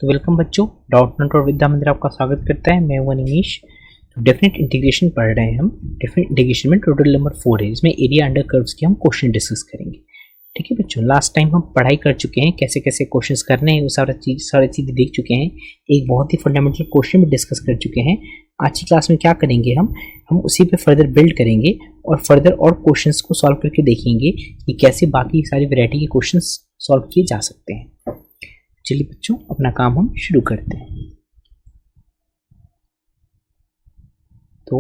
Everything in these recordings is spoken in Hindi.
तो वेलकम बच्चों, डाउटनट और विद्या मंदिर आपका स्वागत करता है। मैं हूं अनिमेश। तो डेफिनेट इंटीग्रेशन पढ़ रहे हैं हम। डेफिनेट इंटीग्रेशन में टोटल नंबर 4 है, इसमें एरिया अंडर कर्व्स के हम क्वेश्चन डिस्कस करेंगे। ठीक है बच्चों, लास्ट टाइम हम पढ़ाई कर चुके हैं, कैसे कैसे क्वेश्चंस करने हैं वो सारी चीज़ें देख चुके हैं। एक बहुत ही फंडामेंटल क्वेश्चन भी डिस्कस कर चुके हैं। आज की क्लास में क्या करेंगे, हम उसी पे फर्दर बिल्ड करेंगे और फर्दर और क्वेश्चंस को सॉल्व करके देखेंगे कि कैसे बाकी सारी वैरायटी के क्वेश्चंस सॉल्व किए जा सकते हैं। चलिए बच्चों, अपना काम हम शुरू करते हैं। तो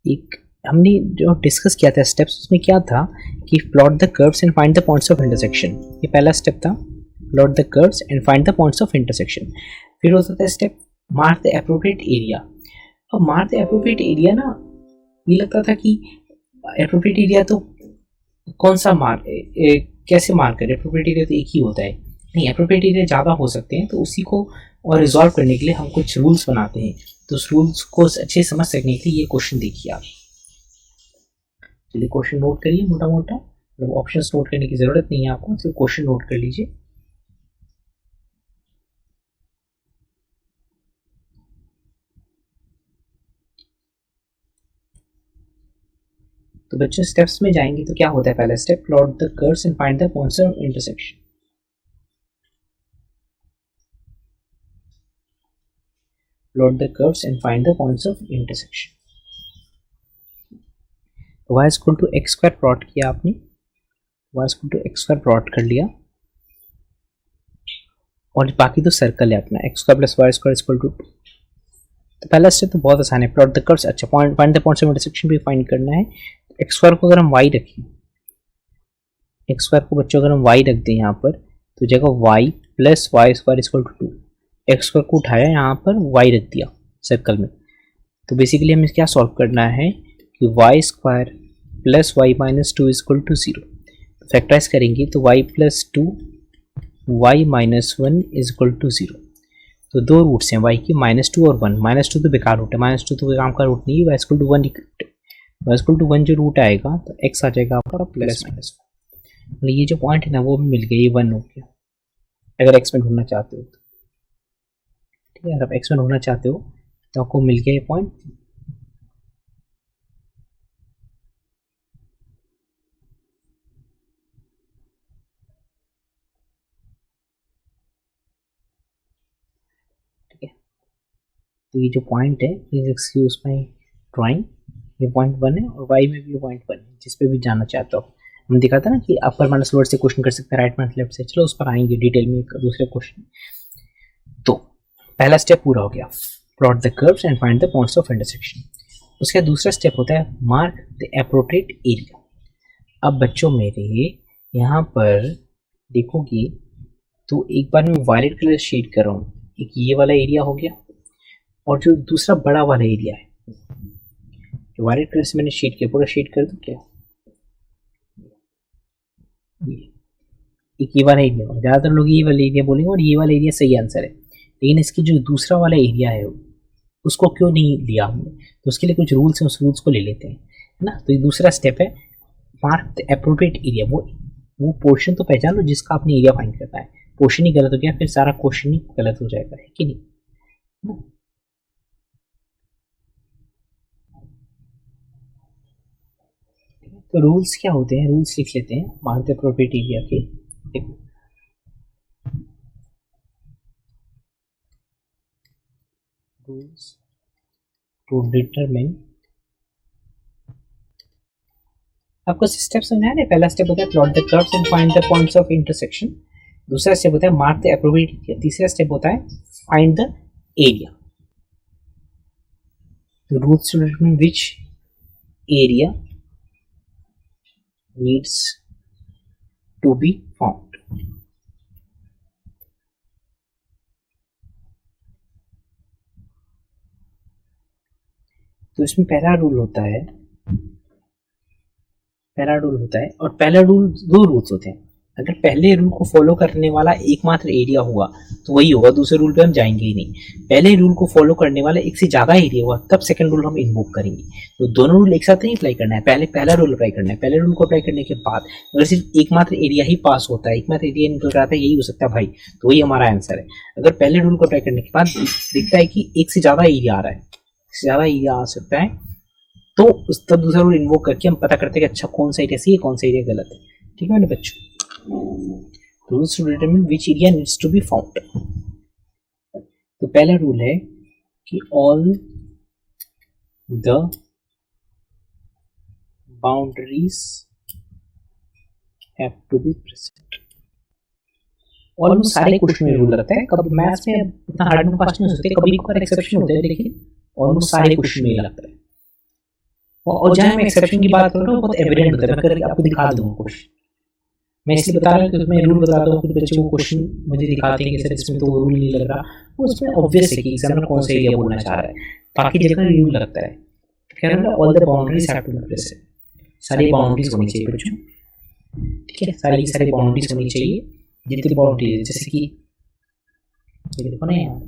एक हमने जो डिस्कस किया था स्टेप्स, उसमें क्या था कि plot the curves and find the points of intersection. ये पहला स्टेप था, plot the curves and find the points of intersection. फिर होता था step mark the appropriate area. अब मार्क द एप्रोप्रिएट एरिया ना, ये लगता था कि एप्रोप्रिएट एरिया तो कौन सा मार्क कैसे मार्क करें, एप्रोप्रिएट एरिया तो एक ही होता है। नहीं, एप्रोप्रिएट एरिया ज़्यादा हो सकते हैं, तो उसी को और रिजॉल्व करने के लिए हम कुछ रूल्स बनाते हैं। तो उस रूल्स को अच्छे समझ सकने के लिए ये क्वेश्चन देखिए आप। चलिए क्वेश्चन नोट करिए मोटा मोटा, मतलब ऑप्शंस नोट करने की जरूरत नहीं है आपको, सिर्फ क्वेश्चन नोट कर लीजिए। तो बच्चों स्टेप्स में जाएंगे तो क्या होता है, पहला step plot the curves and find the points of intersection. Plot the curves and find the points of intersection. y equal to x square plot किया आपने, y equal to x square plot कर लिया और बाकी तो सर्कल है अपना, x square plus y square equal to 2। तो पहला स्टेप तो बहुत आसान है, प्लॉट द कर्व्स। अच्छा, point find the points of intersection भी फाइंड करना है। एक्स स्क्वायर को अगर हम y रखें, एक्स स्क्वायर को बच्चों अगर हम y रख दें यहाँ पर, तो जगह y plus y square equal to 2, x square को उठाया यहाँ पर y रख दिया सर्कल में। तो बेसिकली हमें क्या सॉल्व करना है कि y square plus y minus 2 equal to 0। Factorise करेंगे तो y plus 2 y minus 1 equal to 0। तो दो रूट्स हैं y की, -2 और 1। -2 तो बेकार रूट है, -2 तो काम का रूट नहीं है, y equal to 1 y equal to 1 जो रूट आएगा तो x आ जाएगा आपका प्लस माइनस। मतलब ये जो पॉइंट है ना वो भी मिल गया, ये 1 हो गया अगर x में ढूंढना चाहते हो तो। ठीक है, अगर आप x में ढूंढना चाहते हो तो आपको मिल गया ये पॉइंट। ठीक है, तो ये जो पॉइंट है, प्लीज एक्सक्यूज माई ड्राइंग, ये पॉइंट 1 है और y में भी पॉइंट 1 है, जिस पे भी जाना चाहता हो। हम दिखा था ना कि अपर माइनस लोअर से क्वेश्चन कर सकते हैं, राइट माइनस लेफ्ट से। चलो उस पर आएंगे डिटेल में दूसरे क्वेश्चन। तो पहला स्टेप पूरा हो गया, plot the curves and find the points of intersection. उसका दूसरा स्टेप होता है मार्क द एप्रोप्रिएट एरिया। अब बच्चों मेरे यहाँ पर देखोगे तो एक बार मैं वायलेट कलर शेड कर रहा हूँ, एक ये वाला एरिया हो गया और जो दूसरा बड़ा वाला एरिया है, जो वायलेट कलर से मैंने शेड किया, पूरा शेड कर दूं क्या, एक ये वाला एरिया। ज़्यादातर लोग ये वाला एरिया बोलेंगे और ये वाला एरिया सही आंसर है, लेकिन इसकी जो दूसरा वाला एरिया है उसको क्यों नहीं लिया हमने, तो उसके लिए कुछ रूल्स हैं, उस रूल्स को ले लेते हैं, है ना। तो ये दूसरा स्टेप है मार्क द एप्रोप्रिएट एरिया। वो पोर्शन तो पहचान लो जिसका आपने एरिया फाइंड करना है। पोर्शन ही गलत हो गया फिर सारा क्वेश्चन ही गलत हो जाएगा, है कि नहीं। तो रूल्स क्या होते हैं, रूल्स लिख लेते हैं मार्क द एप्रोप्रिएट एरिया के। देखो रूल्स टू डिटरमिन, आपको स्टेप समझा है। पहला स्टेप होता है plot the curves and find the points of intersection. दूसरा स्टेप होता है मार्क द एप्रोप्रिएट एरिया। तीसरा स्टेप होता है find the area. The rules to determine which area needs to be found. तो इसमें पहला रूल होता है और पहला रूल दो रूल्स होते हैं। अगर पहले रूल को फॉलो करने वाला एकमात्र एरिया हुआ तो वही होगा, दूसरे रूल पे हम जाएंगे ही नहीं। पहले रूल को फॉलो करने वाला एक से ज्यादा एरिया हुआ तब सेकंड रूल हम इन्वोक करेंगे। तो दोनों रूल एक साथ नहीं अप्लाई करना है, पहले पहला रूल अप्लाई करना है। पहले रूल को अप्लाई करने के बाद अगर सिर्फ एकमात्र एरिया ही पास होता है, एकमात्र एरिया निकल रहा था, यही हो सकता है भाई, तो वही हमारा आंसर है। अगर पहले रूल को अप्लाई करने के बाद दिखता है कि एक से ज्यादा एरिया आ रहा है, एक से ज्यादा एरिया आ सकता है, तो उस तब दूसरा रूल इन्वोक करके हम पता करते हैं कि अच्छा कौन सा एरिया सही है, कौन सा एरिया गलत है। ठीक है मेरे बच्चों, rules to determine which area needs to be found. तो पहला रूल है कि all the boundaries have to be present. Almost सारे क्वेश्चन में रूल लगता है, कब मैथ्स में उतना हार्ड क्वेश्चन नहीं होते, कभी कभार एक्सेप्शन होते हैं, लेकिन ऑलमोस्ट सारे क्वेश्चन में लगता है। और जहां मैं एक्सेप्शन की बात कर रहा हूँ बहुत एविडेंट होता है, मैं करके आपको दिखा दूंगा क्वेश्चन। मैं इसलिए बता रहा हूँ कि मैं रूल बताता हूँ, कुछ बच्चे वो क्वेश्चन मुझे दिखाते हैं कि सर इसमें तो रूल नहीं लग रहा, वो उसमें ऑब्वियस है कि एग्जामिनर कौन सा एरिया बोलना चाह रहा है, बाकी जगह रूल लगता है। कह रहा है all the boundaries have to be present, सारी बाउंड्रीज होनी चाहिए बच्चों। ठीक है, सारी सारी बाउंड्रीज होनी चाहिए, जितनी बाउंड्री है, जैसे कि ये देखो ना यहाँ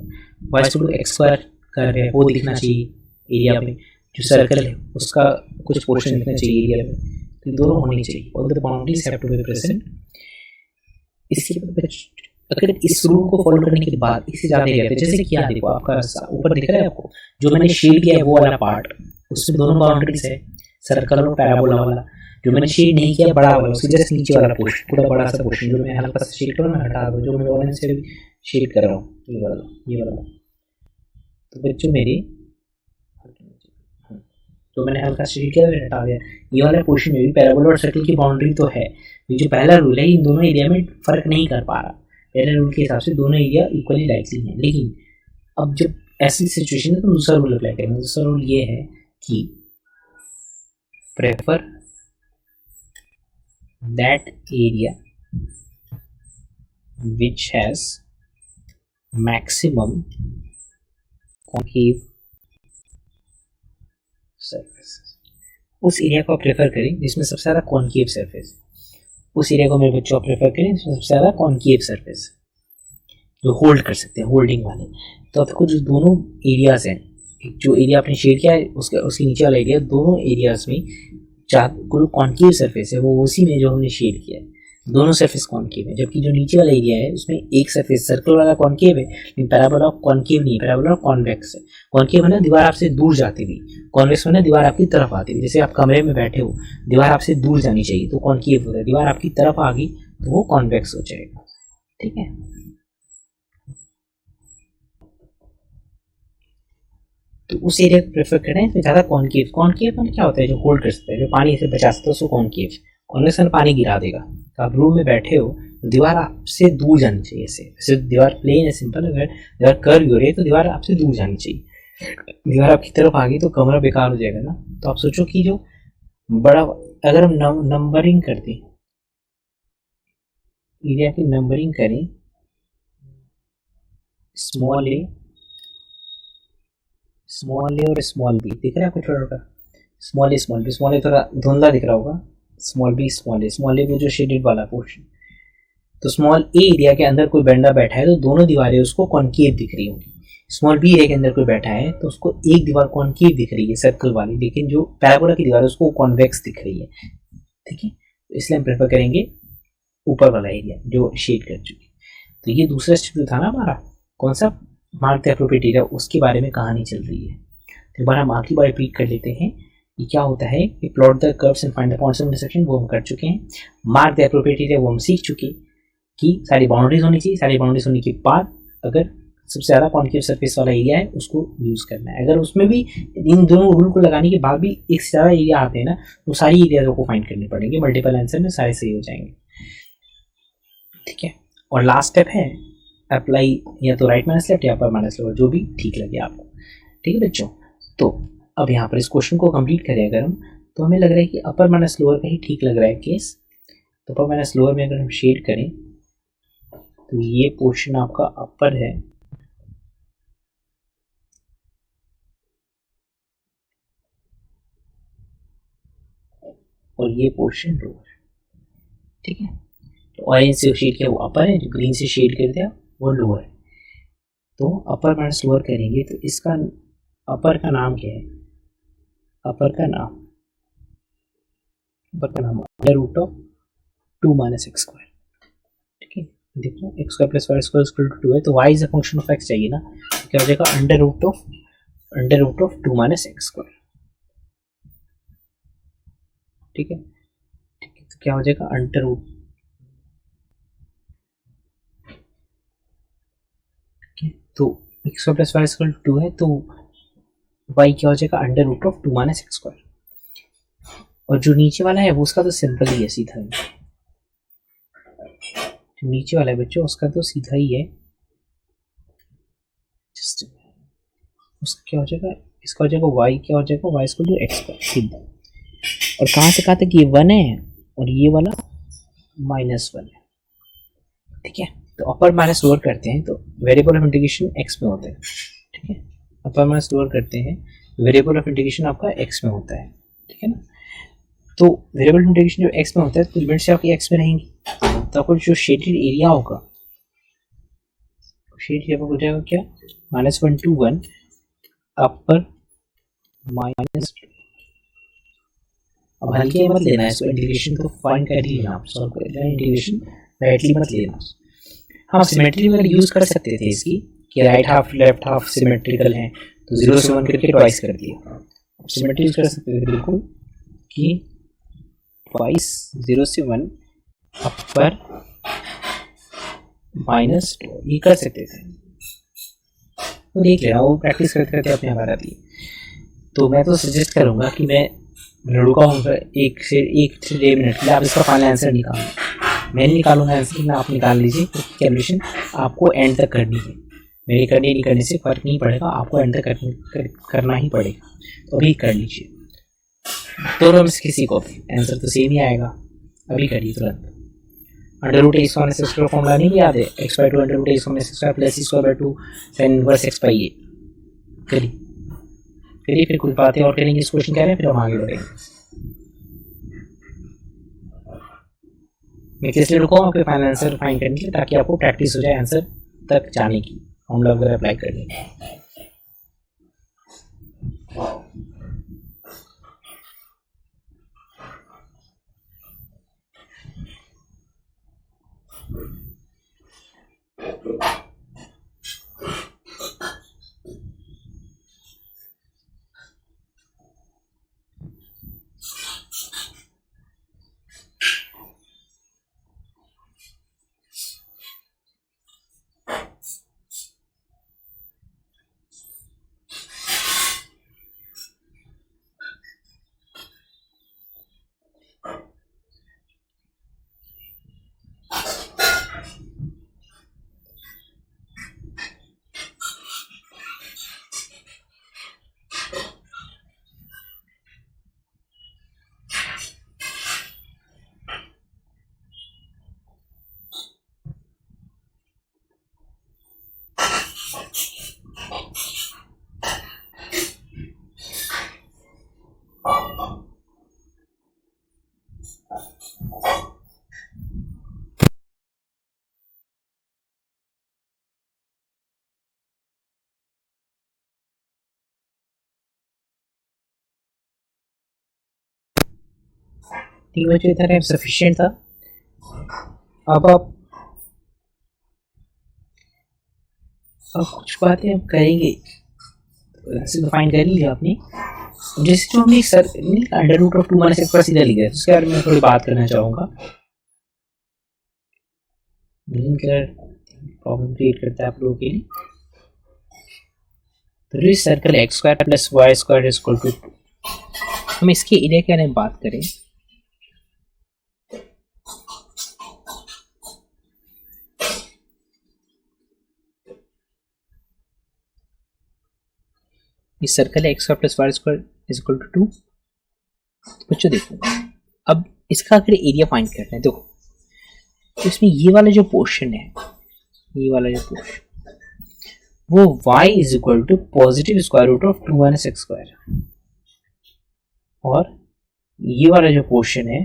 y² कर रहे हैं वो दिखना चाहिए एरिया पे, जो सर्कल है उसका कुछ पोर्शन दिखना चाहिए एरिया पे, तो दोनों होनी चाहिए। All the boundaries have to be present. इसके अगर इस रूल को फॉलो करने के बाद इससे ज्यादा एरिया पे, जैसे क्या देखो आपका ऊपर दिख रहा है आपको, जो मैंने शेड किया है वो वाला पार्ट, उसमें दोनों बाउंड्रीज है, सर्कल और पैराबोला वाला। जो मैंने शेड नहीं किया बड़ा वाला, उसके जस्ट नीचे वाला पोर्शन, पूरा बड़ा सा पोर्शन जो मैं हल्का सा शेड कर रहा हूँ, हटा दो, जो मैं ऑरेंज से शेड कर रहा हूँ, ये वाला। तो बच्चों मेरे तो मैंने हल्का शेड किया हटा दिया, ये वाला पोर्शन में भी पैराबोला और सर्कल की बाउंड्री तो है। ये जो पहला रूल है इन दोनों एरिया में फर्क नहीं कर पा रहा, पहले रूल के हिसाब से दोनों एरिया इक्वली लाइकली है। लेकिन अब जब ऐसी सिचुएशन है तो दूसरा रूल अप्लाई करेंगे। दूसरा रूल ये है कि prefer that area which has maximum concave surface, उस एरिया को प्रेफर करें जिसमें सबसे ज्यादा कॉन्केव सरफेस, उस एरिया को मेरे बच्चों प्रेफर करें जिसमें सबसे ज्यादा कॉन्केव सरफेस, जो होल्ड कर सकते हैं, होल्डिंग वाले। तो आपको जो दोनों एरियाज हैं, जो एरिया आपने शेड किया है उसके नीचे वाला एरिया, दोनों एरियाज में जो कॉन्केव सरफेस है वो उसी में जो हमने शेड किया है, दोनों सरफेस कॉन्केव है। जबकि जो नीचे वाला एरिया है उसमें एक सरफेस सर्कल वाला कॉन्केव है, लेकिन पैराबोला कॉन्केव नहीं है, पैराबोला कॉन्वेक्स है। कॉन्केव है ना दीवार आपसे दूर जाती हुई, कॉन्वेक्स में ना दीवार आपकी तरफ आती हुई। जैसे आप कमरे में बैठे हो, दीवार आपसे दूर जानी चाहिए तो कॉन्केव होता है, दीवार आपकी तरफ आ गई तो वो कॉन्वेक्स हो जाएगा। ठीक है, तो उस एरिया को प्रेफर करें तो ज्यादा कॉन्केव। कॉन्केव में क्या होता है, जो होल्ड कर सकता है, जो पानी से बचा सकता है उसको कॉन्केव। कॉन्वेक्स में पानी गिरा देगा। तो आप रूम में बैठे हो तो दीवार आपसे दूर जानी चाहिए, ऐसे दीवार प्लेन है सिंपल, अगर दीवार कर्व हो रही है तो दीवार आपसे दूर जानी चाहिए। दीवार आपकी तरफ आ गई तो कमरा बेकार हो जाएगा ना। तो आप सोचो कि जो बड़ा, अगर हम नंबरिंग कर दें, एरिया की नंबरिंग करें, स्मॉल ए और स्मॉल बी, दिख रहा है आपको छोटा छोटा, स्मॉल ए थोड़ा धुंधला दिख रहा होगा, स्मॉल ए वो जो शेडेड वाला पोर्शन। तो स्मॉल ए एरिया के अंदर कोई बंदा बैठा है तो दोनों दीवारें उसको कॉन्केव दिख रही होंगी। स्मॉल बी एरिया के अंदर कोई बैठा है तो उसको एक दीवार कॉन्केव दिख रही है सर्कल वाली, लेकिन जो पैराबोला की दीवार है उसको कॉन्वेक्स दिख रही है। ठीक है, तो इसलिए हम प्रेफर करेंगे ऊपर वाला एरिया जो शेड कर चुके। तो ये दूसरा स्टेप जो था ना हमारा, कौन सा, मार्क द एप्रोप्रिएट एरिया, उसके बारे में कहानी चल रही है। तो एक बार हम आखिरी बार रिपीट कर लेते हैं कि क्या होता है कि plot the curves and find the points of intersection, वो हम कर चुके हैं। मार्क द एप्रोप्रिएट एरिया वो हम सीख चुके कि सारी बाउंड्रीज होनी चाहिए। सारी बाउंड्रीज होने के बाद अगर सबसे ज्यादा कॉन्केव सरफेस वाला एरिया है उसको यूज करना है। अगर उसमें भी इन दोनों रूल को लगाने के बाद भी एक से ज्यादा एरिया आते हैं ना, तो सारी एरिया को फाइंड करने पड़ेंगे, मल्टीपल आंसर में सारे सही हो जाएंगे। ठीक है, और लास्ट स्टेप है अप्लाई या तो राइट माइनस लेफ्ट या अपर माइनस लोअर, जो भी ठीक लगे आपको। ठीक है बच्चों, तो अब यहाँ पर इस क्वेश्चन को कंप्लीट करें अगर हम, तो हमें लग रहा है कि अपर माइनस लोअर का ही ठीक लग रहा है केस। तो अपर माइनस लोअर में अगर हम शेड करें तो ये पोर्शन आपका अपर है और ये पोर्शन लोअर। ठीक है, तो ऑरेंज से शेड किया वो अपर है, जो ग्रीन से शेड कर दिया वो लोअर है। तो अपर माइनस लोअर करेंगे तो इसका अपर का नाम क्या है? अपर का नाम under root of 2 minus x square. ठीक है, देखो x square plus y square equal to 2 है, तो y is a function of x चाहिए ना, तो क्या हो जाएगा? Under root of 2 minus x square. ठीक है, तो क्या हो जाएगा? अंडर रूट, तो x square plus y square 2 है, तो वाई क्या हो जाएगा? Under root of 2 minus x square. और जो नीचे वाला है वो उसका तो सिंपल ही है, सीधा ही। जो नीचे वाला है बच्चों उसका तो सीधा ही है, जस्ट उसका क्या हो जाएगा? इसका हो जाएगा वाई, क्या हो जाएगा? Y square to x square सीधा। और कहाँ से कहाँ तक? ये 1 है और ये वाला -1 है। ठीक है, तो अपर माइनस लोअर करते हैं तो वेरिएबल ऑफ इंटीग्रेशन एक्स में होता है। ठीक है, अपर माइनस लोअर करते हैं, वेरिएबल ऑफ इंटीग्रेशन आपका एक्स में होता है। ठीक है ना, तो वेरिएबल इंटीग्रेशन जो एक्स में होता है तो लिमिट्स आपकी एक्स में रहेंगी, तो आपको जो शेडेड एरिया होगा, शेड एरिया हो जाएगा क्या? -1 to 1 अपर माइनस। अब हल्के मत लेना है इसको, इंटीग्रेशन को फाइंड कर ही लेना, आप सॉल्व कर लेना, इंटीग्रेशन राइटली मत लेना। हाँ, सिमेट्री वगैरह यूज कर सकते थे इसकी कि right half left half symmetrical है, तो 0 से 1 करके ट्वाइस कर दिया। सिमेट्री यूज कर सकते थे बिल्कुल कि ट्वाइस 0 से 1 अपर माइनस, ये कर सकते थे। तो देख लेना, वो प्रैक्टिस करते करते अपने हमारा दी। तो मैं तो सजेस्ट करूंगा कि मैं रुका हूँ एक से 1 मिनट के लिए, आप इसका फाइनल आंसर निकालो। मैं नहीं निकालूंगा आंसर, ना आप निकाल लीजिए, क्योंकि कैलकुलेशन आपको एंड तक करनी है। मेरे करने नहीं करने से फर्क नहीं पड़ेगा, आपको एंड तक करना ही पड़ेगा। तो अभी कर लीजिए, दोनों में से किसी को भी आंसर तो सेम ही आएगा। अभी करिए तुरंत। Under root x minus x का फॉर्मूला नहीं याद है? X by 2 under root x minus x square plus e square by 2 sine inverse x by a. करिए फिर कुछ बातें और करेंगे, इस क्वेश्चन कह रहे हैं, फिर हम आगे बढ़ेंगे। मैं किस लिए रुका हूँ? आपके फाइनल आंसर फाइंड करने के लिए, ताकि आपको प्रैक्टिस हो जाए आंसर तक जाने की, फॉर्मूला वगैरह अप्लाई करने की। ठीक है बच्चों, इतना सफिशिएंट था। अब कुछ बातें हम करेंगे, ऐसे तो फाइंड कर लिया आपने। जैसे जो हमने sir under root of 2 minus x पर सीधा लिखा है, उसके बारे में थोड़ी बात करना चाहूँगा। प्रॉब्लम क्रिएट करता है आप लोगों के लिए। तो इस circle x square plus y square is equal to 2, हम इसके एरिया के बारे में बात करें। इस सर्कल है x square plus y square is equal to 2। बच्चों देखो, अब इसका अगर एरिया फाइंड करना है, देखो तो इसमें ये वाला जो पोर्शन है, ये वाला जो पोर्शन, वो y is equal to positive square root of 2 minus x square, और ये वाला जो पोर्शन है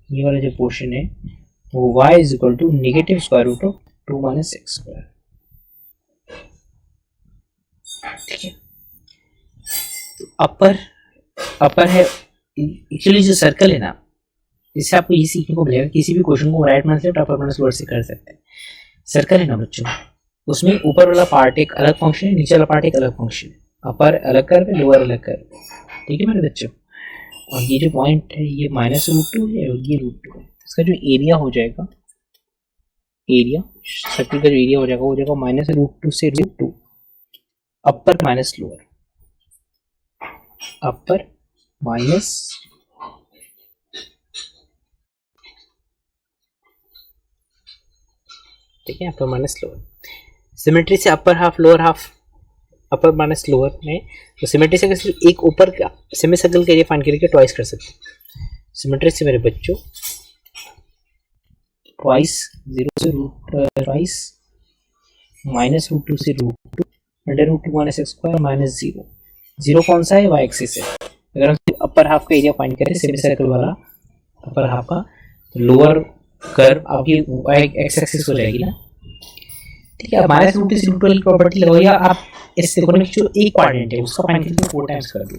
ये वाला जो पोर्शन है वो y is equal to negative square root of 2 minus x square. ठीक है, तो अपर है एक्चुअली जो सर्कल है ना, इससे आपको ये सीखने को मिलेगा किसी भी क्वेश्चन को right minus left upper minus lower से कर सकते हैं। सर्कल है ना बच्चों, उसमें ऊपर वाला पार्ट एक अलग फंक्शन है, नीचे वाला पार्ट एक अलग फंक्शन है। अपर अलग कर पे, लोअर अलग कर। ठीक है मेरे बच्चों, और ये जो पॉइंट है ये माइनस रूट टू है और ये रूट टू है। इसका जो एरिया हो जाएगा, एरिया सर्कल का जो एरिया हो जाएगा माइनस रूट टू से root two, upper minus lower, upper minus ठीक है, अपर माइनस लोअर। सिमेट्री से upper half lower half, upper minus lower में, तो सिमेट्री से सिर्फ एक ऊपर का सेमी सर्कल का एरिया फाइंड करके ट्वाइस कर सकते हैं। सिमेट्री से मेरे बच्चों ट्वाइस, 0 से root twice minus root two से root two under root two minus x square minus 0 कौन सा है, वाई एक्सिस है। अगर हम अपर हाफ का एरिया फाइंड करें सेमी सर्कल वाला अपर हाफ का, तो लोअर कर्व आपकी एक्स एक्सिस हो जाएगी ना। ठीक है, अब माइनस रूट से रूट वाली प्रॉपर्टी लगाओ, या आप इस त्रिकोण में जो एक क्वाड्रेंट है उसका फाइंड करके 4 टाइम्स कर दो,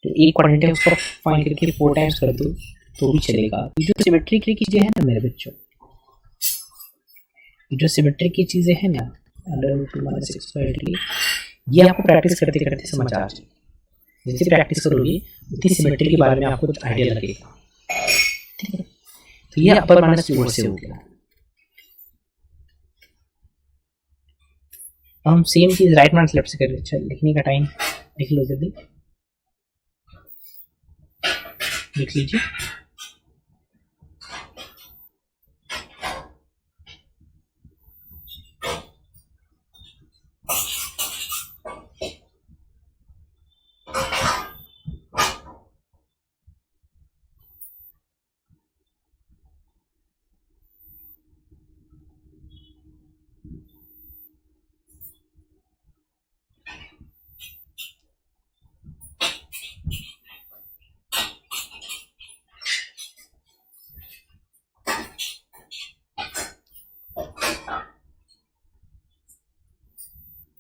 जो एक क्वाड्रेंट है उसका फाइंड करके 4 टाइम्स कर दो तो भी चलेगा। जो सिमेट्रिक की चीजें हैं ना मेरे बच्चों, जो सिमेट्रिक की चीजें हैं ना under root two minus x square, ये आपको प्रैक्टिस करते करते समझ आ जाएगी। जितनी प्रैक्टिस करोगे उतनी सिमेट्री के बारे में आपको कुछ आइडिया लगेगा। ठीक है, तो ये अपर माइनस लोअर से हो गया। हम सेम चीज राइट माइनस लेफ्ट से करें। चल लिखने का टाइम लिख लो जल्दी, लिख लीजिए।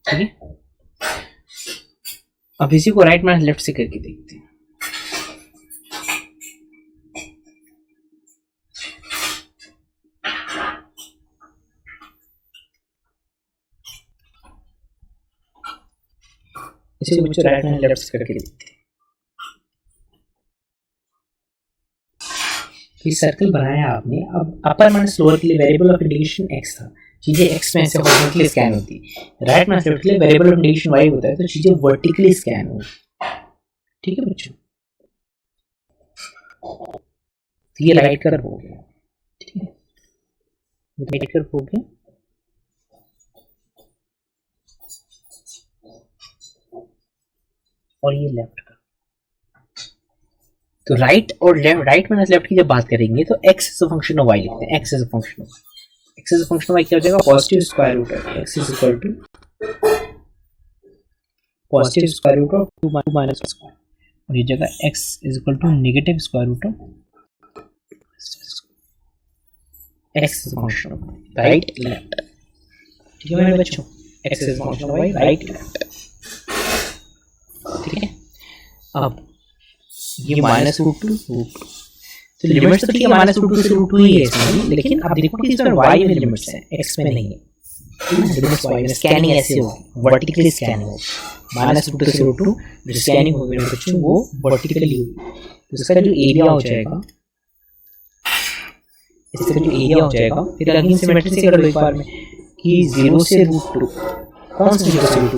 ठीक है, अब इसी को राइट माइनस लेफ्ट से करके देखते हैं। इसी को बच्चों राइट माइनस लेफ्ट से करके देखते हैं। तो सर्कल बनाया आपने, अब अपर माइनस लोअर के लिए वेरिएबल ऑफ इंडिकेशन एक्स था, चीजें एक्स में ऐसे हॉरिजॉन्टली स्कैन होती है। राइट माइनस लेफ्ट के लिए वेरिएबल ऑफ इंडिकेशन वाई होता है, तो चीजें वर्टिकली स्कैन होती। ठीक है बच्चों, तो ये राइट कर्व हो गया। ठीक है, ये राइट कर्व हो गया। और ये लेफ्ट का, तो राइट और लेफ्ट, राइट माइनस लेफ्ट की जब बात करेंगे तो x is a function of y लिखते हैं। X is a function of, x is a function of y क्या हो जाएगा, positive square root of x is equal to positive square root of 2 minus square, और ये जगह x is equal to negative square root of x is a function of right left. ठीक है मेरे बच्चों, x is a function of y right left. ठीक है, अब ये माइनस रूट टू, तो लिमिट्स तो ठीक है माइनस रूट टू से रूट टू ही है इसमें, लेकिन आप देखो कि इसमें वाई में लिमिट्स हैं, एक्स में नहीं है। लिमिट्स वाई में स्कैनिंग ऐसे होगी, वर्टिकली स्कैनिंग होगी। माइनस रूट टू से रूट टू जो स्कैनिंग होगी मेरे बच्चों वो वर्टिकली होगी। तो इसका जो एरिया हो जाएगा, इसका जो एरिया हो जाएगा, फिर अगेन सिमेट्री से कर लो एक बार में कि 0 से रूट टू, कौन सा 0 से रूट टू,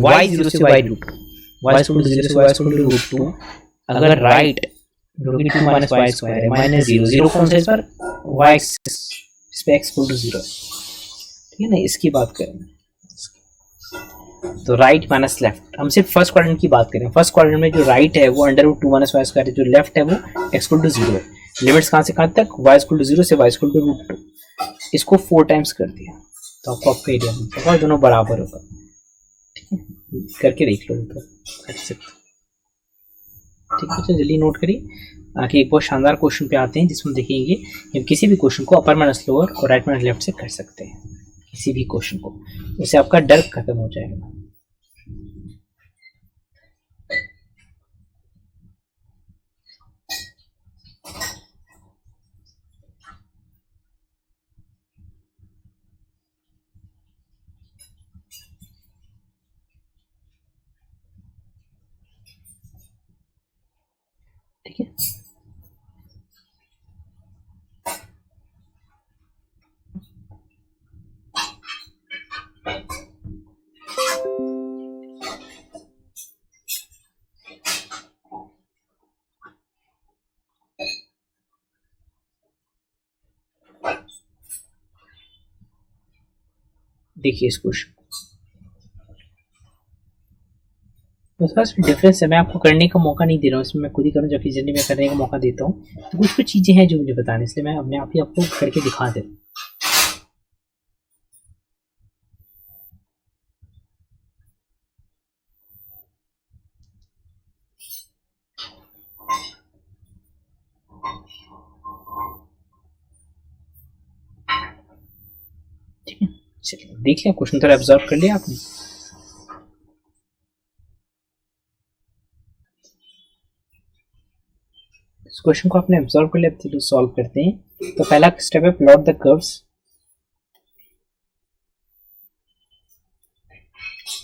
y 0 से y root two, y equal to 0 से y equal to root two. अगर राइट जो कि 2 माइनस वाई स्क्वायर है माइनस 0, 0 कौन सा इस पर, y एक्सिस, इस पे x इक्वल टू 0। ठीक है ना, इसकी बात करें तो राइट माइनस लेफ्ट, हम सिर्फ फर्स्ट क्वाड्रेंट की बात करें। फर्स्ट क्वाड्रेंट में जो राइट है वो under root 2 minus y square है, जो लेफ्ट है वो x इक्वल टू 0 है। लिमिट्स कहाँ से कहाँ तक, y इक्वल टू 0 से y इक्वल टू रूट 2। इसको 4 टाइम्स कर दिया तो आपको आपका एरिया मिलता है, और दोनों बराबर होगा। ठीक है, करके देख लो, कर सकते। ठीक है, तो जल्दी नोट करिए। आगे एक बहुत शानदार क्वेश्चन पे आते हैं जिसमें देखेंगे हम किसी भी क्वेश्चन को अपर माइनस लोअर और राइट माइनस लेफ्ट से कर सकते हैं, किसी भी क्वेश्चन को, उससे आपका डर खत्म हो जाएगा। ठीक है, देखिए इस क्वेश्चन उसका डिफरेंस है, मैं आपको करने का मौका नहीं दे रहा हूँ, इसमें मैं खुद ही करूँ जबकि जर्नी में करने का मौका देता हूँ, तो कुछ कुछ चीज़ें हैं जो मुझे बताने, इसलिए मैं अपने आप ही आपको करके दिखा दे रहा हूँ। ठीक है, चलिए देख लिया क्वेश्चन, थोड़ा ऑब्जर्व कर लिया आपने। इस क्वेश्चन को आपने ऑब्जर्व कर लिया, तो सॉल्व करते हैं। तो पहला स्टेप है plot the curves,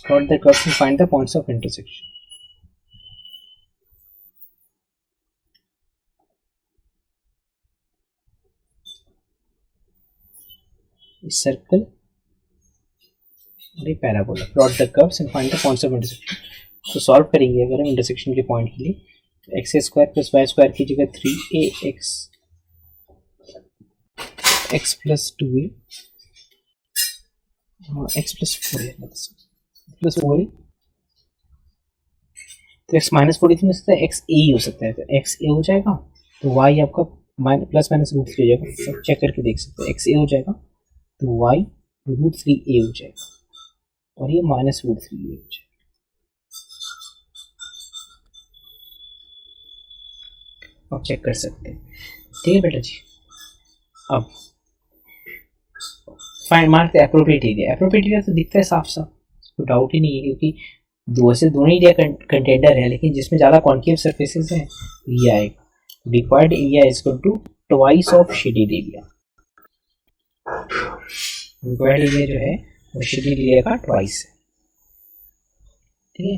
plot the curves and find the points of intersection। Circle और parabola, plot the curves and find the points of intersection. तो सॉल्व करेंगे अगर हम इंटरसेक्शन के पॉइंट के लिए, तो x square plus y square की जगह 3ax x plus 2a x plus 4a plus 4a, तो x माइनस 43 में सकता है, x a ही हो सकता है, तो x a हो जाएगा, तो y आपका प्लस माइनस रूट 3 हो जाएगा, चेक करके देख सकते हैं, x a हो जाएगा तो y रूट 3a हो जाएगा और ये माइनस रूट 3a हो जाएगा। आप चेक कर सकते हैं, ठीक है बेटा जी। अब find mark appropriate area, appropriate area तो दिखता है साफ साफ, कोई डाउट ही नहीं है, क्योंकि दो से दोनों एरिया कंटेंडर है, लेकिन जिसमें ज़्यादा कॉन्केव सरफेसेस हैं ये आएगा। Required area is equal to twice of shaded area, required area जो है वो शेडेड एरिया का ट्वाइस है, ठीक है।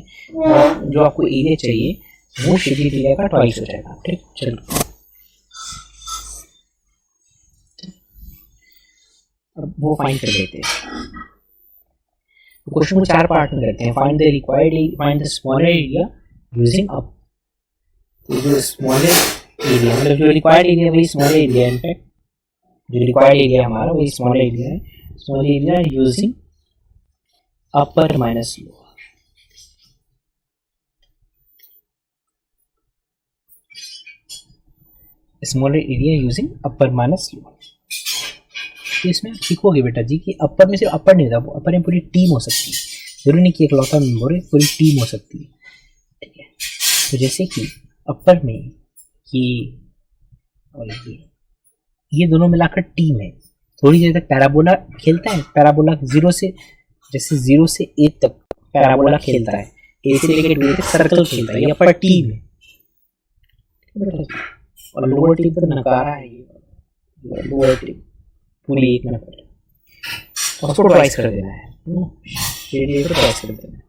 जो आपको एरिया चाहिए वो शेडेड एरिया का ट्वाइस हो जाएगा, ठीक। चलो अब वो फाइंड कर लेते हैं। क्वेश्चन को चार पार्ट में करते हैं। Find the required, find the smaller area using up, तो जो स्मॉलर एरिया मतलब जो रिक्वायर्ड एरिया वही स्मॉलर एरिया, इनफैक्ट जो रिक्वायर्ड एरिया हमारा वही स्मॉलर एरिया है, स्मॉलर एरिया यूजिंग अपर minus lower. Smaller area using अपर माइनस लोअर, तो इसमें सीखोगे बेटा जी कि अपर में सिर्फ अपर नहीं होता, अपर में पूरी टीम हो सकती है, जरूरी नहीं कि एक लौता मेंबर है, पूरी टीम हो सकती है, ठीक है। तो जैसे कि अपर में ये और ये दोनों मिलाकर टीम है। थोड़ी देर तक पैराबोला खेलता है, पैराबोला जीरो से, जैसे 0 से a तक पैराबोला खेलता है, a से लेकर 2a तक सर्कल खेलता है, ये अपर टीम है। और लोअर टीम पर नकारा है, ये लोअर टीम पूरी एक नंबर, उसको ट्वाइस कर देना है, शेड एरिया को ट्वाइस कर देना है।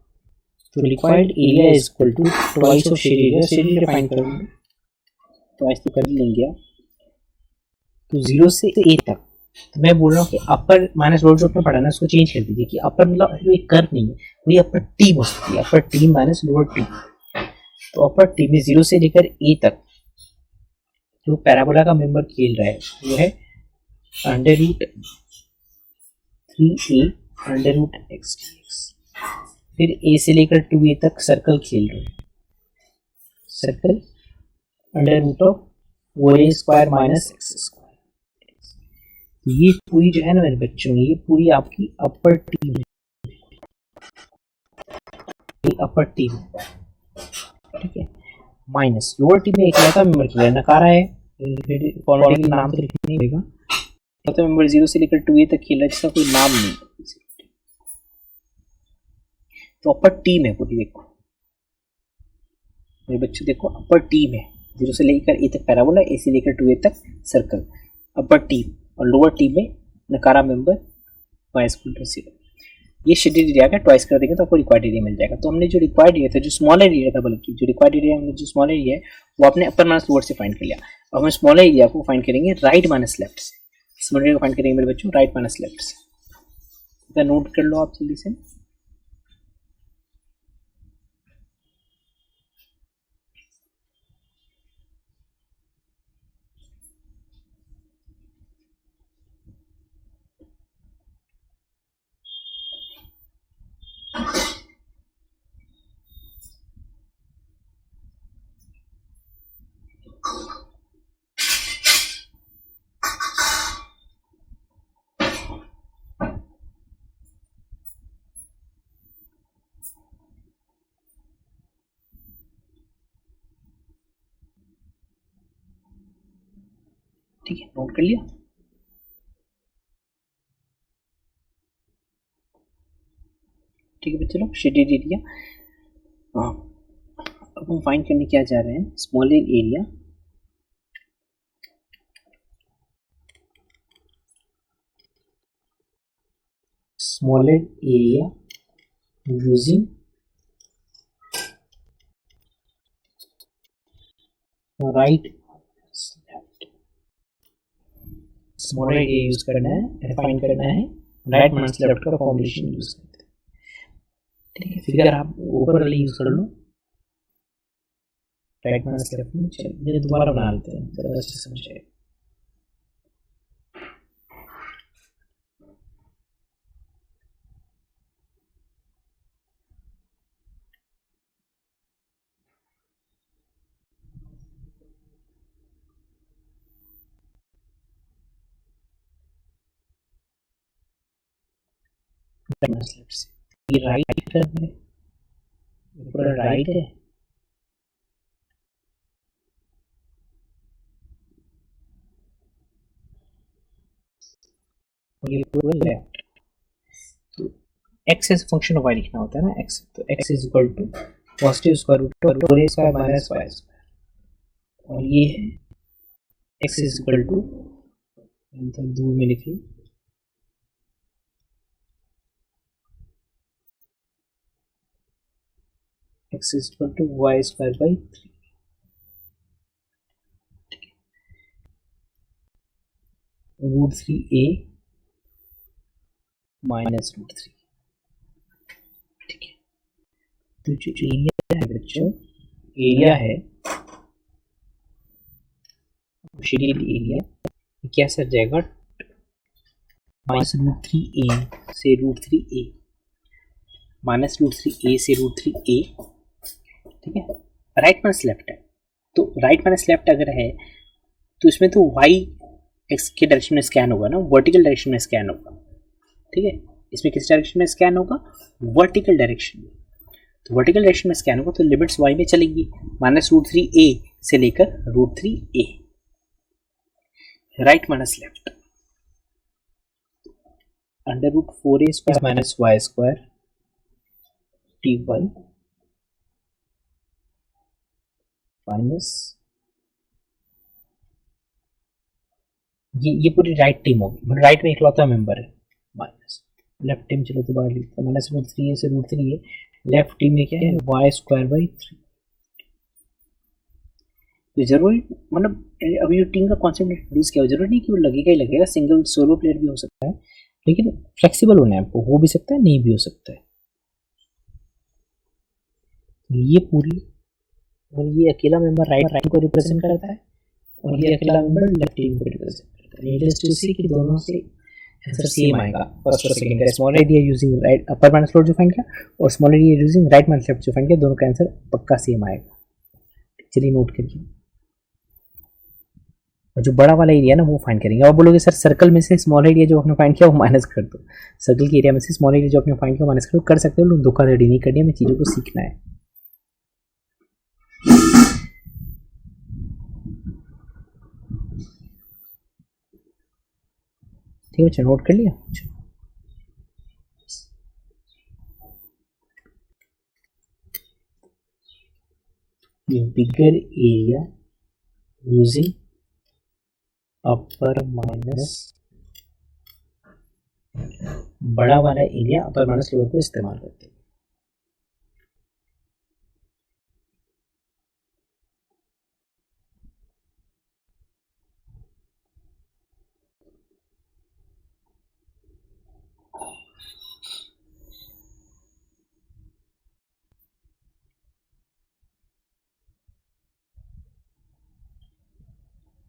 तो required area is equal to twice of shade area, shade area find करेंगे, ट्वाइस तो कर लेंगे आप। तो 0 से a तक, तो मैं बोल रहा हूँ कि अपर माइनस लोअर जो आपने पढ़ा ना उसको चेंज कर दीजिए कि अपर मतलब एक कर्व नहीं है, वही अपर टीम हो सकती है, अपर टीम माइनस लोअर टीम। तो अपर टीम में 0 से लेकर a तक जो पैराबोला का मेंबर खेल रहा है वो है under root 3a under root x dx। फिर a से लेकर 2a तक सर्कल खेल रहे हैं, circle under root of 4a square minus x स्क्वायर। ये पूरी जो है ना मेरे बच्चों, ये पूरी आपकी अपर टीम है, अपर टीम, ठीक है। माइनस लोअर टी में इकलौता मेंबर क्या है, नकारा है, फॉर्मेटिव नाम तो लिखना नहीं पड़ेगा, इकलौता मेंबर 0 से लेकर 2a तक खेला जिसका कोई नाम नहीं। तो अपर टी में पूरी देखो मेरे बच्चों, देखो अपर टी में 0 से लेकर a तक पैराबोला, a से लेकर 2a तक सर्कल, अपर टी, और लोअर टी में नकारा मेंबर y इक्वल टू 0। ये शेडेड एरिया का ट्वाइस कर देंगे तो आपको रिक्वायर्ड एरिया मिल जाएगा। तो हमने जो रिक्वायर्ड एरिया था, जो स्मॉलर एरिया था, बल्कि जो रिक्वायर्ड एरिया हमने जो स्मॉलर एरिया है वो आपने अपर माइनस लोअर से फाइंड कर लिया। अब हम स्मॉलर एरिया को फाइंड करेंगे राइट माइनस लेफ्ट से। स्मॉलर एरिया को फाइंड करेंगे मेरे बच्चों राइट माइनस लेफ्ट से। नोट कर लो आप जल्दी से। ठीक है, नोट कर लिया। ठीक है बच्चे लोग, शेडेड एरिया। हाँ, अब हम फाइंड करने क्या जा रहे हैं, smaller area using right smaller area use करना है, फाइंड करना है राइट माइनस लेफ्ट का फॉर्मुलेशन यूज करते हैं। ठीक है, फिगर आप ऊपर वाले यूज कर लो, राइट माइनस लेफ्ट में। चलिए दोबारा बना लेते हैं, ज़्यादा अच्छे से समझ आएगा। ये राइट है, पूरा राइट है, और ये पूरा लेफ्ट। तो x as function of y लिखना होता है ना, x, तो x is equal to positive square root of 4a square minus y square, और ये है x इज इक्वल टू, दूर में लिखिए, x is equal to y square by 3। Root 3a minus root 3। ठीक है, तो जो एरिया है बच्चों, एरिया है शेडेड एरिया, क्या सर जाएगा, माइनस रूट 3a से root 3a, minus root 3a से रूट 3a। ठीक है, राइट माइनस लेफ्ट है, तो राइट माइनस लेफ्ट अगर है तो इसमें तो y x के डायरेक्शन में स्कैन होगा ना, वर्टिकल डायरेक्शन में स्कैन होगा। ठीक है, इसमें किस डायरेक्शन में स्कैन होगा, वर्टिकल डायरेक्शन में। तो वर्टिकल डायरेक्शन में स्कैन होगा तो लिमिट्स y में चलेंगी, माइनस रूट 3a से लेकर root 3a, right minus left, under root 4a square minus y square t y minus, ये पूरी राइट टीम होगी, राइट में इकलौता मेंबर है, माइनस लेफ्ट टीम, चलो दोबारा लिखते हैं, माइनस रूट 3a से रूट 3a, लेफ्ट टीम में क्या है, y स्क्वायर बाई 3। तो जरूरी मतलब अभी जो टीम का कॉन्सेप्ट इंट्रोड्यूस किया, जरूरी नहीं कि वो लगेगा ही लगेगा, सिंगल सोलो प्लेयर भी हो सकता है, लेकिन फ्लेक्सिबल होना है आपको, हो भी सकता है नहीं भी हो सकता है। ये पूरी, और ये अकेला मेंबर राइट को रिप्रेजेंट करता है, और ये अकेला मेंबर लेफ्ट टीम को रिप्रेजेंट करता है। नीडलेस टू सी कि दोनों से आंसर सेम आएगा, फर्स्ट और सेकंड का। Small area using right upper minus lower जो फाइंड किया, और small area using right minus left जो फाइंड किया, दोनों का आंसर पक्का सेम आएगा। चलिए नोट करिए, और जो बड़ा वाला एरिया ना वो फाइंड करेंगे। और बोलोगे सर सर्कल में से स्मॉल एरिया जो आपने फाइंड किया वो माइनस कर दो, सर्कल के एरिया में से स्मॉल एरिया जो आपने फाइंड किया माइनस कर दो, कर सकते हो, लोग धोखाधड़ी नहीं करनी है, हमें चीज़ों को सीखना है। ठीक है बच्चा, नोट कर लिया। बिगर एरिया यूजिंग अपर माइनस, बड़ा वाला एरिया अपर माइनस लोअर को इस्तेमाल करते हैं।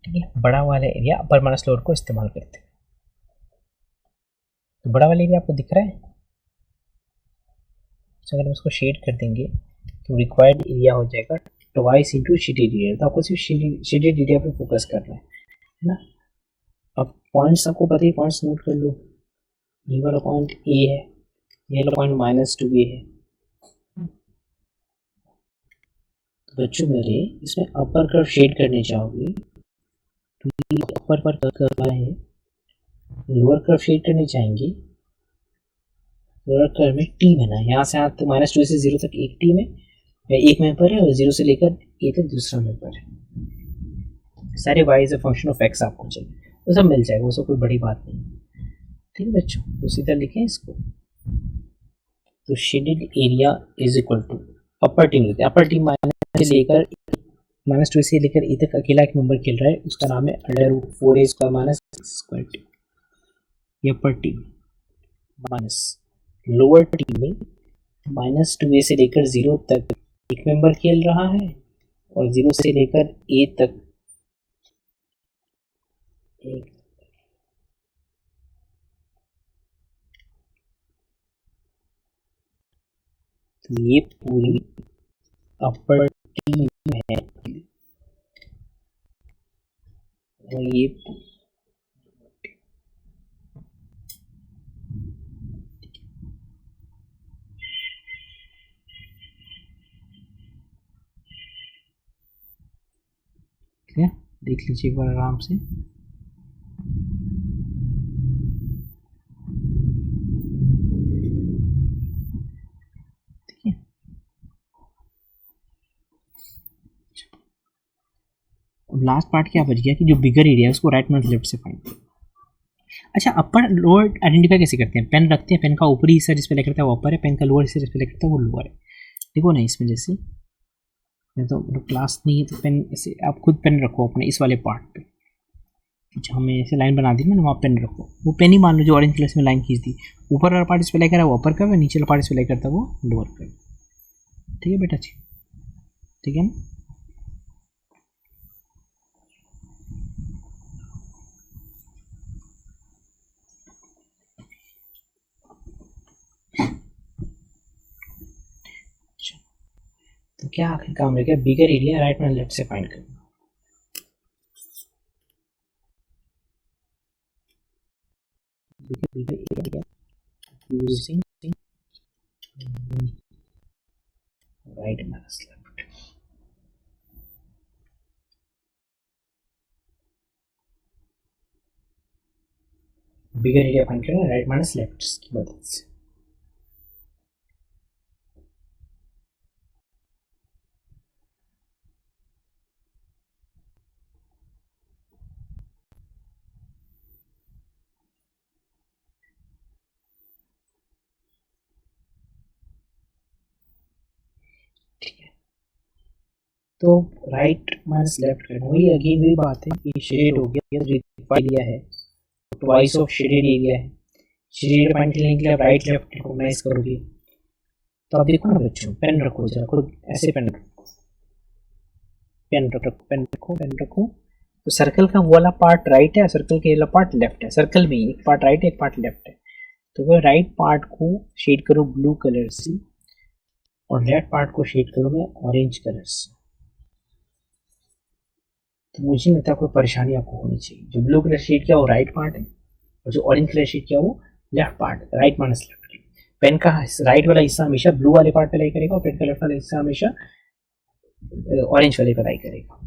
ठीक है, बड़ा वाला एरिया अपर माइनस लोअर को इस्तेमाल करते हैं। तो बड़ा वाला एरिया आपको दिख रहा है, तो अगर हम इसको शेड कर देंगे तो रिक्वायर्ड एरिया हो जाएगा ट्वाइस इंटू शेडेड एरिया। तो आपको सिर्फ शेडेड एरिया पे फोकस करना है ना। अब पॉइंट्स आपको पता ही, पॉइंट्स नोट कर लो। ये वाला पॉइंट ए है, ये वाला पॉइंट -2 है। तो बच्चों मेरे इसमें अपर कर्व शेड करने चाहोगे तो ये अपर पर कर्व है, लोअर कर्व शेड करने चाहेंगे, लोअर कर्व में टी बना है। यहाँ से आप तो -2 से 0 तक एक टी में एक मेंबर है, और 0 से लेकर ए तक दूसरा मेंबर है। सारे y as a function of x आपको चाहिए, वो सब मिल जाएगा, वो सब कोई बड़ी बात नहीं है। ठीक है बच्चों, तो सीधा लिखें इसको। तो shaded area is equal to upper term लेते हैं। अपर टीम माइनस से लेकर -2 से लेकर ए तक अकेला एक मेंबर खेल रहा है, उसका नाम है √4a² -6² टी। ये अपर टीम माइनस लोअर टीम में -2a से लेकर 0 तक एक मेंबर खेल रहा है, और 0 से लेकर ए तक एक। तो ये पूरी अपर टीम है, और ये ठीक है, देख लीजिए एक बार आराम से। ठीक है, अब लास्ट पार्ट क्या बच गया कि जो बिगर एरिया है उसको राइट माइनस लेफ्ट से फाइंड। अच्छा, अपर लोअर आइडेंटिफाई कैसे करते हैं? पेन रखते हैं, पेन का ऊपरी हिस्सा जिस पे लिखा रहता है वो अपर है, पेन का लोअर हिस्सा जिस पे लिखा रहता है वो लोअर है। देखो ना इसमें, जैसे मैं तो क्लास नहीं है तो पेन ऐसे आप खुद पेन रखो अपने इस वाले पार्ट पे। अच्छा, हमें ऐसे लाइन बना दी ना, वहाँ पेन रखो, वो पेन ही मान लो जो ऑरेंज कलर में लाइन खींच दी। ऊपर वाला पार्ट इस पे लेकर वो अपर का है, नीचे वाला पार्ट इस पे लेकर था वो लोअर का। ठीक है बेटा जी, ठीक है ना। तो क्या आखिर काम रह गया? बिगर एरिया राइट में लेफ्ट से फाइंड करना। Bigger area using right minus left. Bigger area find करना राइट माइनस लेफ्ट की मदद से। तो राइट माइनस लेफ्ट करना, वही अगेन वही बात है कि शेड हो गया, एरिया है, ट्वाइस ऑफ शेडेड एरिया है। शेडेड फाइंड करने के लिए राइट लेफ्ट रिकॉग्नाइज करोगे। तो आप देखो ना बच्चों, पेन रखो जरा, खुद ऐसे पेन रखो, पेन रखो, पेन रखो, पेन रखो। तो सर्कल का वो वाला पार्ट राइट है, सर्कल का ये वाला पार्ट लेफ्ट है। सर्कल में एक पार्ट राइट है, एक पार्ट लेफ्ट है। तो वो राइट पार्ट को शेड करो ब्लू कलर से, और लेफ्ट पार्ट को शेड करो मैं ऑरेंज कलर से। तो मुझे लगता है कोई परेशानी आपको होनी चाहिए। जो ब्लू कलर शेड किया वो राइट पार्ट है, और जो ऑरेंज कलर शेड किया वो लेफ्ट पार्ट है। Right minus left. पेन का राइट वाला हिस्सा हमेशा ब्लू वाले पार्ट पे लाई करेगा, और पेन का लेफ्ट वाला हिस्सा हमेशा ऑरेंज वाले पे लाई करेगा।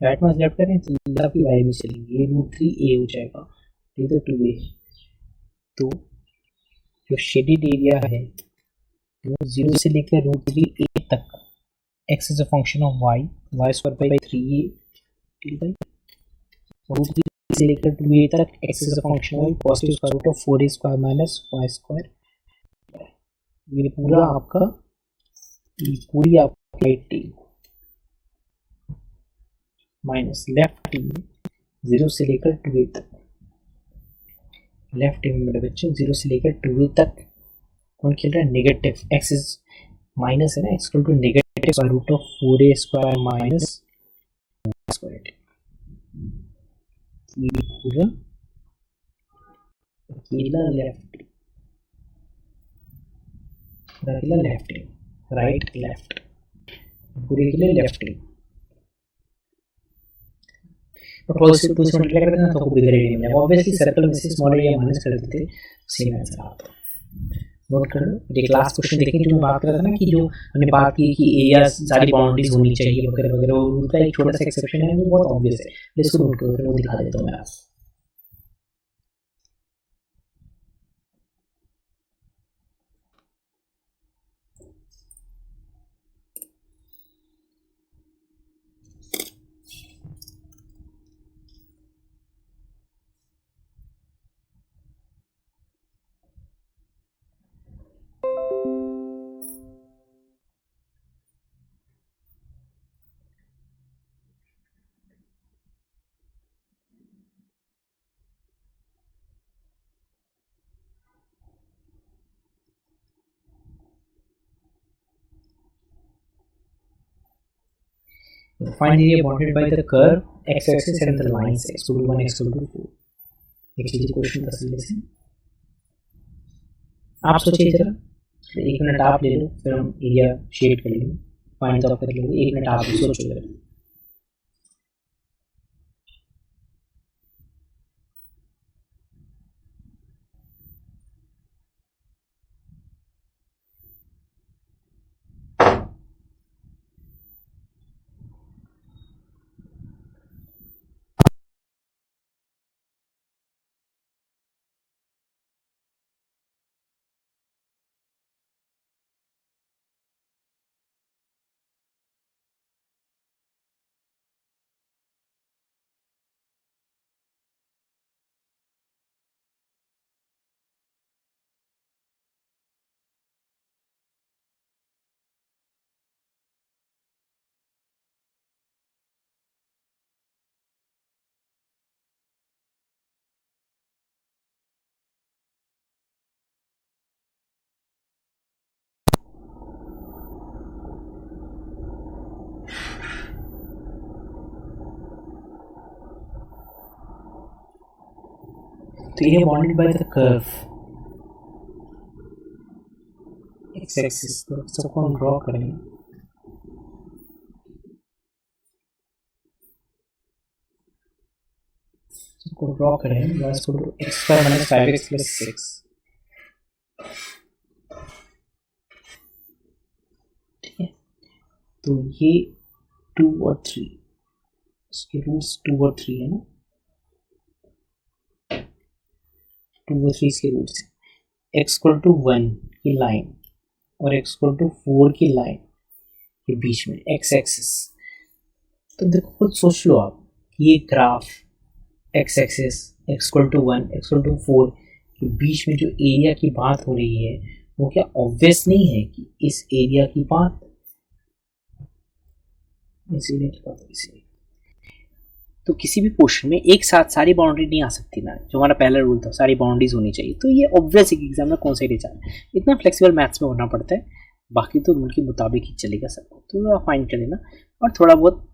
राइट माइनस लेफ्ट करें तो आपकी वाई में चलेंगे, ये √3a हो जाएगा, ये तो 2a, तो जो शेडेड एरिया है वो 0 से लेकर √3a तक x is a function of y square by 3a by √3 से लेकर 2a तक x is a function of positive square root of 4a square minus y square. ये पूरा आपका, पूरी आपकी right t minus left t 0 से लेकर 2a तक। लेफ्ट में मेरे बच्चे 0 से लेकर 2a तक कौन खेल रहा है, नेगेटिव, x इज माइनस है ना, x equal to negative square root of 4a square minus square. ये पूरा अकेला लेफ्ट, अकेला लेफ्ट, राइट लेफ्ट, पूरे के लिए लेफ्ट। पॉजिटिव टू मल्टीप्लाई करते हैं तो बिगड़ नहीं जाएगा, ऑब्वियसली सर्कल में से स्मॉल एरिया माइनस कर देते सेम आंसर आता। नोट कर लो, ये क्लास क्वेश्चन देखें जो मैं बात कर रहा था ना कि जो हमने बात की कि एरिया सारी बाउंड्रीज होनी चाहिए वगैरह वगैरह, उनका एक छोटा सा एक्सेप्शन है, वो बहुत ऑब्वियस है, इसको नोट करो, वो दिखा देता हूँ मैं आपको। Find the area bounded by the curve x-axis and the lines x equal to 1, x equal to 4। एक चीज क्वेश्चन कर सकते हैं, आप सोचिए जरा, एक मिनट आप ले लो, फिर हम एरिया शेड कर लेंगे, फाइंड आउट कर लेंगे, एक मिनट आप सोचो जरा। तो ये bounded by the curve x axis, तो सबको हम ड्रॉ करेंगे। सबको ड्रॉ करेंगे, y equal to x square minus 5x plus 6। ठीक है, तो ये 2 और 3, इसके रूट्स 2 और 3 है ना, 2 और 3 इसके रूट्स हैं। x इक्वल टू 1 की लाइन और x इक्वल टू 4 की लाइन के बीच में x एक्सिस, तो देखो खुद सोच लो आप, ये graph x axis x equal to 1 x equal to 4 के बीच में जो एरिया की बात हो रही है, वो क्या ऑब्वियस नहीं है कि इस एरिया की बात, इस एरिया की बात, इस एरिया। तो किसी भी पोर्शन में एक साथ सारी बाउंड्री नहीं आ सकती ना, जो हमारा पहला रूल था सारी बाउंड्रीज होनी चाहिए, तो ये ऑब्वियस है कि एग्जाम में कौन सा एरिया चाहिए, इतना फ्लेक्सिबल मैथ्स में होना पड़ता है, बाकी तो रूल के मुताबिक ही चलेगा सब, तो आप फाइंड कर लेना। और थोड़ा बहुत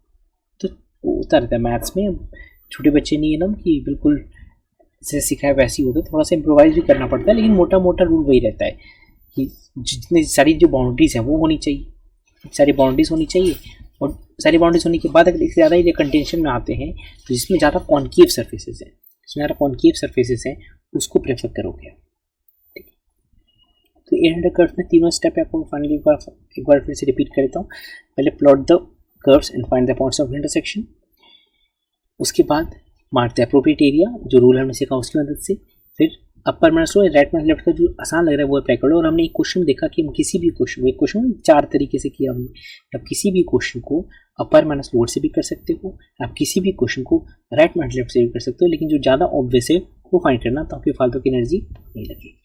तो होता रहता है मैथ्स में, छोटे बच्चे नहीं है ना कि बिल्कुल जैसे सिखाया वैसे ही होता है, थोड़ा सा इम्प्रोवाइज भी करना पड़ता है, लेकिन मोटा मोटा रूल वही रहता है कि जितनी सारी जो बाउंड्रीज हैं वो होनी चाहिए, सारी बाउंड्रीज होनी चाहिए, और सारी बाउंड्रीज होने के बाद अगर इससे ज़्यादा ये कंटेंशन में आते हैं तो जिसमें ज़्यादा कॉन्केव सर्फेसेस हैं, जिसमें ज़्यादा कॉन्केव सर्फेसेस हैं उसको प्रेफर करोगे। ठीक है, तो 800 कर्व्स में तीनों स्टेप आपको फाइनली एक बार फिर से रिपीट कर देता हूँ। पहले plot the curves and find the points of intersection, उसके बाद मार्क द एप्रोप्रिएट एरिया, जो रूल हमने सीखा उसकी मदद से। फिर अपर minus low, right minus left का जो आसान लग रहा है वो अप्लाई कर लो। और हमने एक क्वेश्चन देखा कि हम किसी भी क्वेश्चन, एक क्वेश्चन 4 तरीके से किया हमने, आप किसी भी क्वेश्चन को अपर माइनस लोअर से भी कर सकते हो, आप किसी भी क्वेश्चन को राइट माइनस लेफ्ट से भी कर सकते हो, लेकिन जो ज़्यादा ऑब्वियस है वो फाइंड करना ताकि फालतू की एनर्जी नहीं लगे।